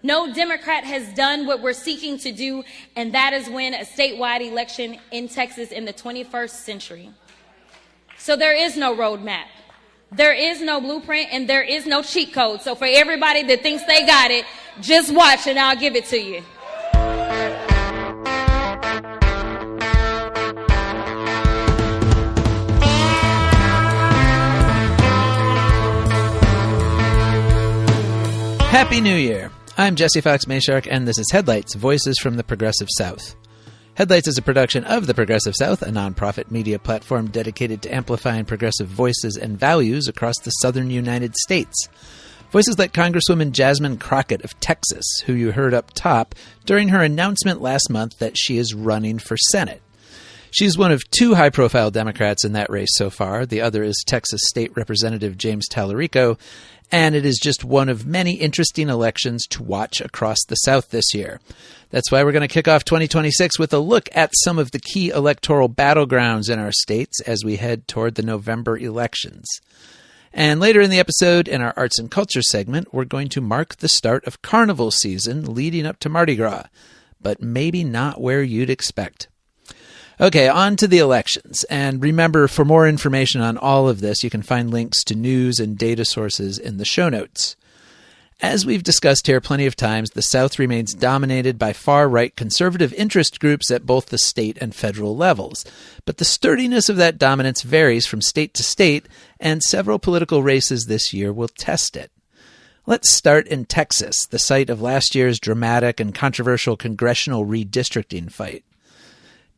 No Democrat has done what we're seeking to do, and that is win a statewide election in Texas in the 21st century. So there is no roadmap. There is no blueprint, and there is no cheat code. So for everybody that thinks they got it, just watch and I'll give it to you. Happy New Year! I'm Jesse Fox Mayshark, and this is Headlights, Voices from the Progressive South. Headlights is a production of the Progressive South, a nonprofit media platform dedicated to amplifying progressive voices and values across the southern United States. Voices like Congresswoman Jasmine Crockett of Texas, who you heard up top during her announcement last month that she is running for Senate. She's one of two high-profile Democrats in that race so far. The other is Texas State Representative James Tallarico, and it is just one of many interesting elections to watch across the South this year. That's why we're going to kick off 2026 with a look at some of the key electoral battlegrounds in our states as we head toward the November elections. And later in the episode, in our Arts and Culture segment, we're going to mark the start of Carnival season leading up to Mardi Gras, but maybe not where you'd expect. Okay, on to the elections. And remember, for more information on all of this, you can find links to news and data sources in the show notes. As we've discussed here plenty of times, the South remains dominated by far-right conservative interest groups at both the state and federal levels. But the sturdiness of that dominance varies from state to state, and several political races this year will test it. Let's start in Texas, the site of last year's dramatic and controversial congressional redistricting fight.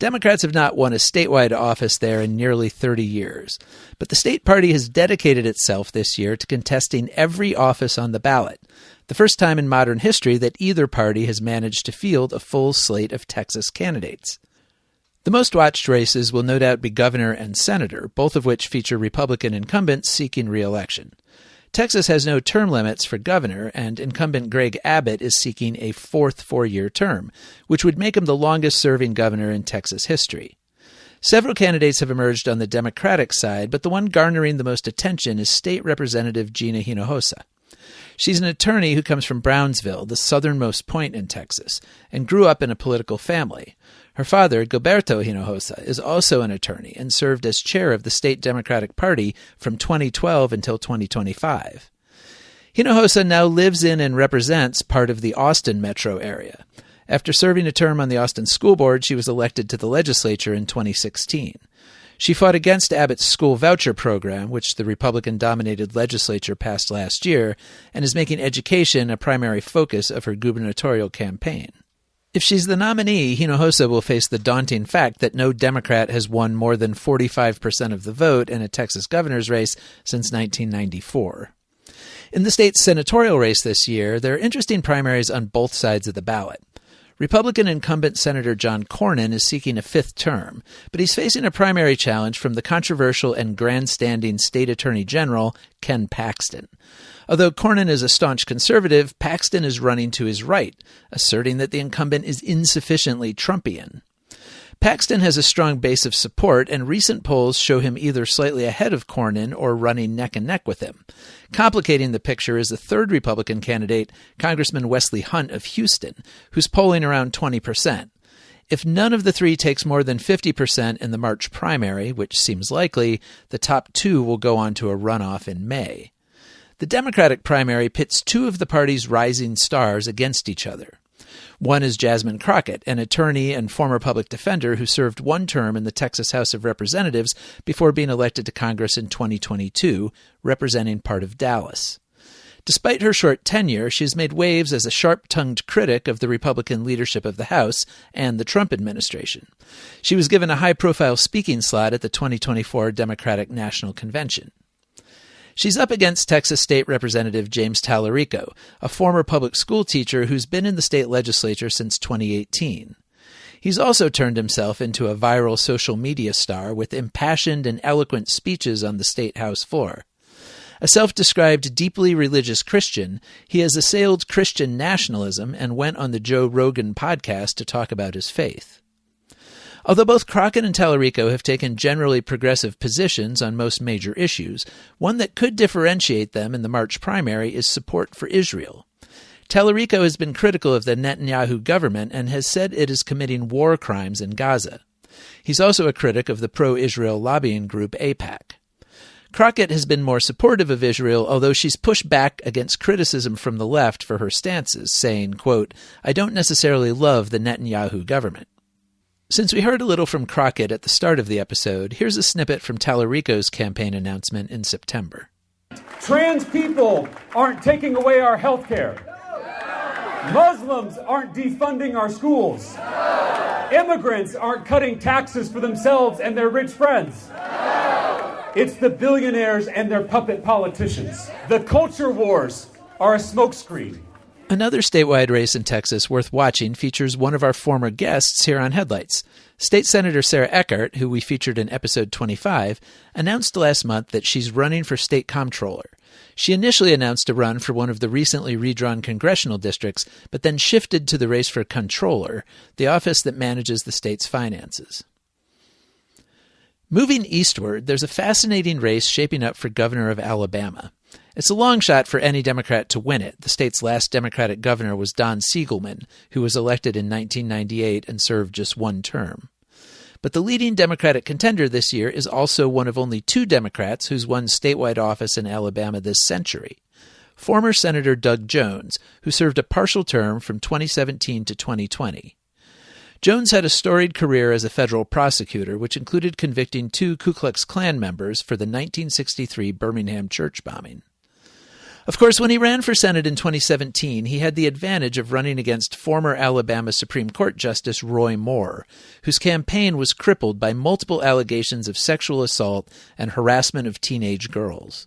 Democrats have not won a statewide office there in nearly 30 years, but the state party has dedicated itself this year to contesting every office on the ballot, the first time in modern history that either party has managed to field a full slate of Texas candidates. The most watched races will no doubt be governor and senator, both of which feature Republican incumbents seeking re-election. Texas has no term limits for governor, and incumbent Greg Abbott is seeking a fourth four-year term, which would make him the longest-serving governor in Texas history. Several candidates have emerged on the Democratic side, but the one garnering the most attention is State Representative Gina Hinojosa. She's an attorney who comes from Brownsville, the southernmost point in Texas, and grew up in a political family. Her father, Gilberto Hinojosa, is also an attorney and served as chair of the state Democratic Party from 2012 until 2025. Hinojosa now lives in and represents part of the Austin metro area. After serving a term on the Austin School Board, she was elected to the legislature in 2016. She fought against Abbott's school voucher program, which the Republican-dominated legislature passed last year, and is making education a primary focus of her gubernatorial campaign. If she's the nominee, Hinojosa will face the daunting fact that no Democrat has won more than 45% of the vote in a Texas governor's race since 1994. In the state's senatorial race this year, there are interesting primaries on both sides of the ballot. Republican incumbent Senator John Cornyn is seeking a fifth term, but he's facing a primary challenge from the controversial and grandstanding state attorney general, Ken Paxton. Although Cornyn is a staunch conservative, Paxton is running to his right, asserting that the incumbent is insufficiently Trumpian. Paxton has a strong base of support, and recent polls show him either slightly ahead of Cornyn or running neck and neck with him. Complicating the picture is the third Republican candidate, Congressman Wesley Hunt of Houston, who's polling around 20%. If none of the three takes more than 50% in the March primary, which seems likely, the top two will go on to a runoff in May. The Democratic primary pits two of the party's rising stars against each other. One is Jasmine Crockett, an attorney and former public defender who served one term in the Texas House of Representatives before being elected to Congress in 2022, representing part of Dallas. Despite her short tenure, she's made waves as a sharp-tongued critic of the Republican leadership of the House and the Trump administration. She was given a high-profile speaking slot at the 2024 Democratic National Convention. She's up against Texas State Representative James Tallarico, a former public school teacher who's been in the state legislature since 2018. He's also turned himself into a viral social media star with impassioned and eloquent speeches on the state House floor. A self-described deeply religious Christian, he has assailed Christian nationalism and went on the Joe Rogan podcast to talk about his faith. Although both Crockett and Tallarico have taken generally progressive positions on most major issues, one that could differentiate them in the March primary is support for Israel. Tallarico has been critical of the Netanyahu government and has said it is committing war crimes in Gaza. He's also a critic of the pro-Israel lobbying group AIPAC. Crockett has been more supportive of Israel, although she's pushed back against criticism from the left for her stances, saying, quote, "I don't necessarily love the Netanyahu government." Since we heard a little from Crockett at the start of the episode, here's a snippet from Tallarico's campaign announcement in September. Trans people aren't taking away our health care. Muslims aren't defunding our schools. Immigrants aren't cutting taxes for themselves and their rich friends. It's the billionaires and their puppet politicians. The culture wars are a smokescreen. Another statewide race in Texas worth watching features one of our former guests here on Headlights. State Senator Sarah Eckert, who we featured in episode 25, announced last month that she's running for state comptroller. She initially announced a run for one of the recently redrawn congressional districts, but then shifted to the race for comptroller, the office that manages the state's finances. Moving eastward, there's a fascinating race shaping up for governor of Alabama. It's a long shot for any Democrat to win it. The state's last Democratic governor was Don Siegelman, who was elected in 1998 and served just one term. But the leading Democratic contender this year is also one of only two Democrats who's won statewide office in Alabama this century. Former Senator Doug Jones, who served a partial term from 2017 to 2020. Jones had a storied career as a federal prosecutor, which included convicting two Ku Klux Klan members for the 1963 Birmingham church bombing. Of course, when he ran for Senate in 2017, he had the advantage of running against former Alabama Supreme Court Justice Roy Moore, whose campaign was crippled by multiple allegations of sexual assault and harassment of teenage girls.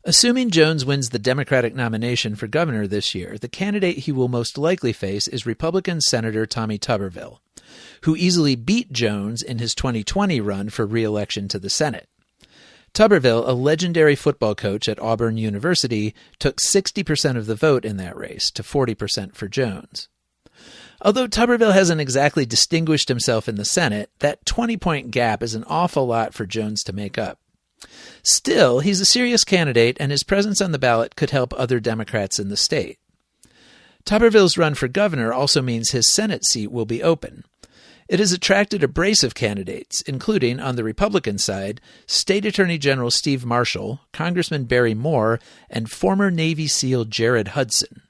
Assuming Jones wins the Democratic nomination for governor this year, the candidate he will most likely face is Republican Senator Tommy Tuberville, who easily beat Jones in his 2020 run for re-election to the Senate. Tuberville, a legendary football coach at Auburn University, took 60% of the vote in that race, to 40% for Jones. Although Tuberville hasn't exactly distinguished himself in the Senate, that 20-point gap is an awful lot for Jones to make up. Still, he's a serious candidate, and his presence on the ballot could help other Democrats in the state. Tuberville's run for governor also means his Senate seat will be open. It has attracted a brace of candidates, including, on the Republican side, State Attorney General Steve Marshall, Congressman Barry Moore, and former Navy SEAL Jared Hudson.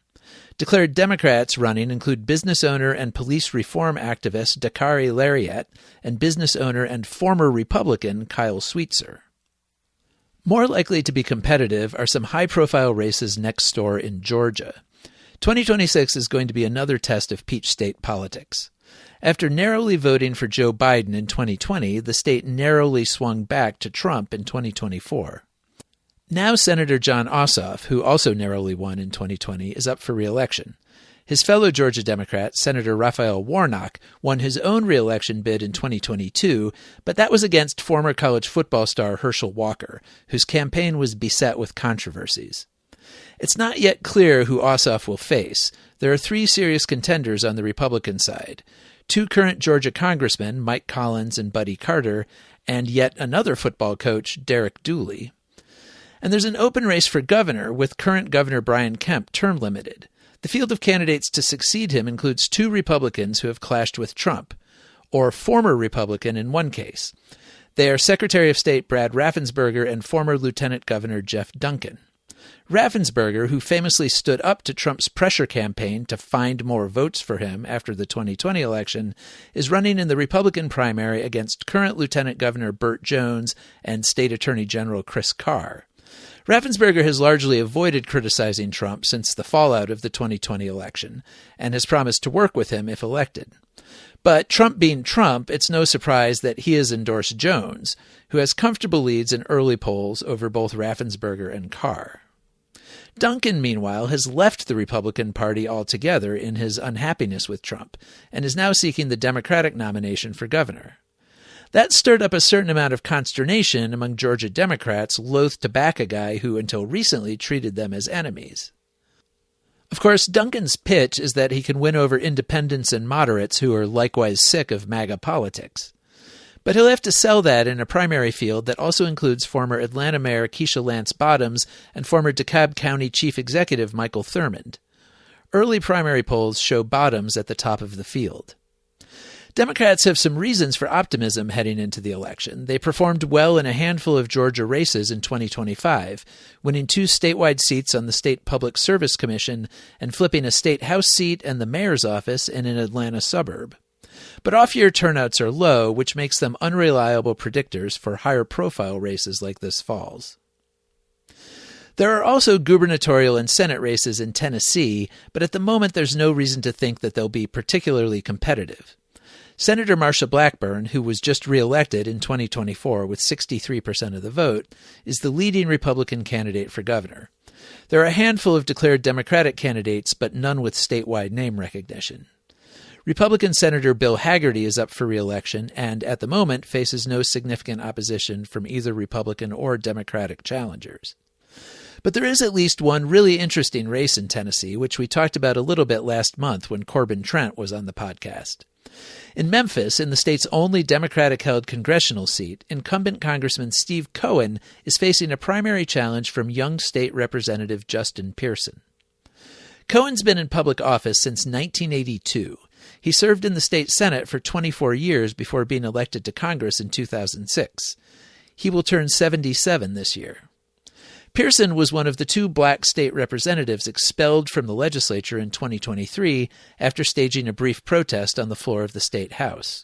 Declared Democrats running include business owner and police reform activist Dakari Lariat and business owner and former Republican Kyle Sweetser. More likely to be competitive are some high-profile races next door in Georgia. 2026 is going to be another test of Peach State politics. After narrowly voting for Joe Biden in 2020, the state narrowly swung back to Trump in 2024. Now Senator Jon Ossoff, who also narrowly won in 2020, is up for re-election. His fellow Georgia Democrat, Senator Raphael Warnock, won his own re-election bid in 2022, but that was against former college football star Herschel Walker, whose campaign was beset with controversies. It's not yet clear who Ossoff will face. There are three serious contenders on the Republican side. Two current Georgia congressmen, Mike Collins and Buddy Carter, and yet another football coach, Derek Dooley. And there's an open race for governor, with current Governor Brian Kemp term limited. The field of candidates to succeed him includes two Republicans who have clashed with Trump, or former Republican in one case. They are Secretary of State Brad Raffensperger and former Lieutenant Governor Jeff Duncan. Raffensperger, who famously stood up to Trump's pressure campaign to find more votes for him after the 2020 election, is running in the Republican primary against current Lieutenant Governor Burt Jones and State Attorney General Chris Carr. Raffensperger has largely avoided criticizing Trump since the fallout of the 2020 election, and has promised to work with him if elected. But Trump being Trump, it's no surprise that he has endorsed Jones, who has comfortable leads in early polls over both Raffensperger and Carr. Duncan, meanwhile, has left the Republican Party altogether in his unhappiness with Trump, and is now seeking the Democratic nomination for governor. That stirred up a certain amount of consternation among Georgia Democrats loath to back a guy who until recently treated them as enemies. Of course, Duncan's pitch is that he can win over independents and moderates who are likewise sick of MAGA politics. But he'll have to sell that in a primary field that also includes former Atlanta Mayor Keisha Lance Bottoms and former DeKalb County Chief Executive Michael Thurmond. early primary polls show bottoms at the top of the field. Democrats have some reasons for optimism heading into the election. They performed well in a handful of Georgia races in 2025, winning 2 statewide seats on the State Public Service Commission and flipping a state house seat and the mayor's office in an Atlanta suburb. But off-year turnouts are low, which makes them unreliable predictors for higher-profile races like this fall's. There are also gubernatorial and Senate races in Tennessee, but at the moment there's no reason to think that they'll be particularly competitive. Senator Marsha Blackburn, who was just reelected in 2024 with 63% of the vote, is the leading Republican candidate for governor. There are a handful of declared Democratic candidates, but none with statewide name recognition. Republican Senator Bill Hagerty is up for re-election and, at the moment, faces no significant opposition from either Republican or Democratic challengers. But there is at least one really interesting race in Tennessee, which we talked about a little bit last month when Corbin Trent was on the podcast. In Memphis, in the state's only Democratic-held congressional seat, incumbent Congressman Steve Cohen is facing a primary challenge from young state Representative Justin Pearson. Cohen's been in public office since 1982. He served in the state Senate for 24 years before being elected to Congress in 2006. He will turn 77 this year. Pearson was one of the 2 black state representatives expelled from the legislature in 2023 after staging a brief protest on the floor of the state house.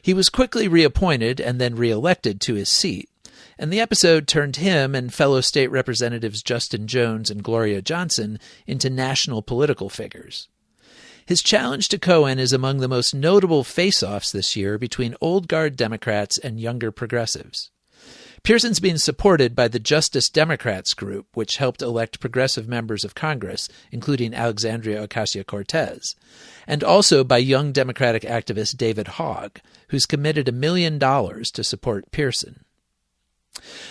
He was quickly reappointed and then reelected to his seat, and the episode turned him and fellow state representatives Justin Jones and Gloria Johnson into national political figures. His challenge to Cohen is among the most notable face-offs this year between old guard Democrats and younger progressives. Pearson's being supported by the Justice Democrats group, which helped elect progressive members of Congress, including Alexandria Ocasio-Cortez, and also by young Democratic activist David Hogg, who's committed $1 million to support Pearson.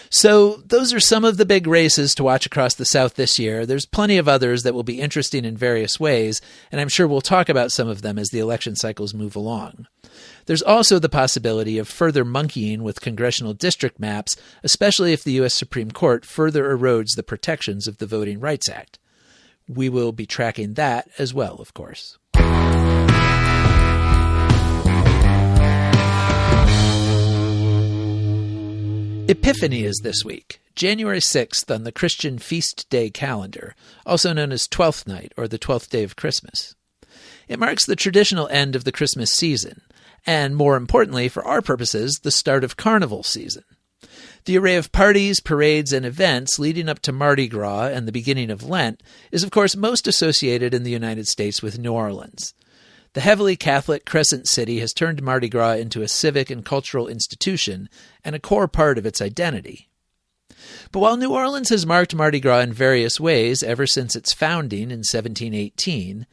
So those are some of the big races to watch across the South this year. There's plenty of others that will be interesting in various ways, and I'm sure we'll talk about some of them as the election cycles move along. There's also the possibility of further monkeying with congressional district maps, especially if the U.S. Supreme Court further erodes the protections of the Voting Rights Act. We will be tracking that as well, of course. Epiphany is this week, January 6th on the Christian Feast Day calendar, also known as Twelfth Night or the 12th day of Christmas. It marks the traditional end of the Christmas season, and more importantly, for our purposes, the start of Carnival season. The array of parties, parades, and events leading up to Mardi Gras and the beginning of Lent is, of course, most associated in the United States with New Orleans. The heavily Catholic Crescent City has turned Mardi Gras into a civic and cultural institution and a core part of its identity. But while New Orleans has marked Mardi Gras in various ways ever since its founding in 1718,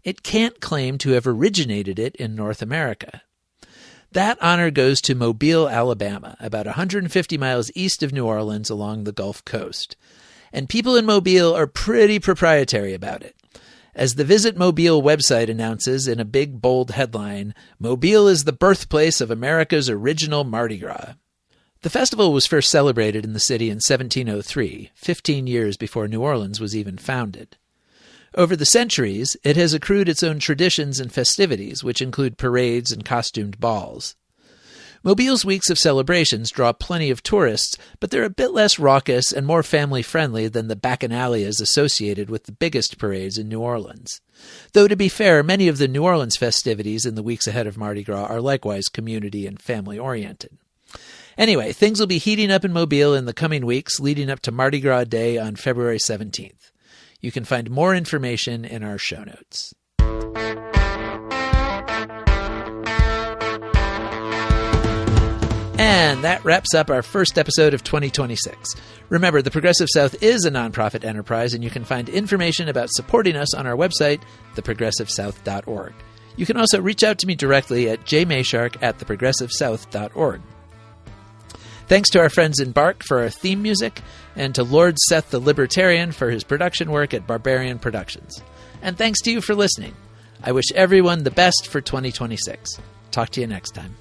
it can't claim to have originated it in North America. That honor goes to Mobile, Alabama, about 150 miles east of New Orleans along the Gulf Coast. And people in Mobile are pretty proprietary about it. As the Visit Mobile website announces in a big, bold headline, Mobile is the birthplace of America's original Mardi Gras. The festival was first celebrated in the city in 1703, 15 years before New Orleans was even founded. Over the centuries, it has accrued its own traditions and festivities, which include parades and costumed balls. Mobile's weeks of celebrations draw plenty of tourists, but they're a bit less raucous and more family-friendly than the bacchanalias associated with the biggest parades in New Orleans. Though, to be fair, many of the New Orleans festivities in the weeks ahead of Mardi Gras are likewise community and family-oriented. Anyway, things will be heating up in Mobile in the coming weeks, leading up to Mardi Gras Day on February 17th. You can find more information in our show notes. And that wraps up our first episode of 2026. Remember, the Progressive South is a nonprofit enterprise, and you can find information about supporting us on our website, theprogressivesouth.org. You can also reach out to me directly at jmayshark@theprogressivesouth.org. Thanks to our friends in Bark for our theme music, and to Lord Seth the Libertarian for his production work at Barbarian Productions. And thanks to you for listening. I wish everyone the best for 2026. Talk to you next time.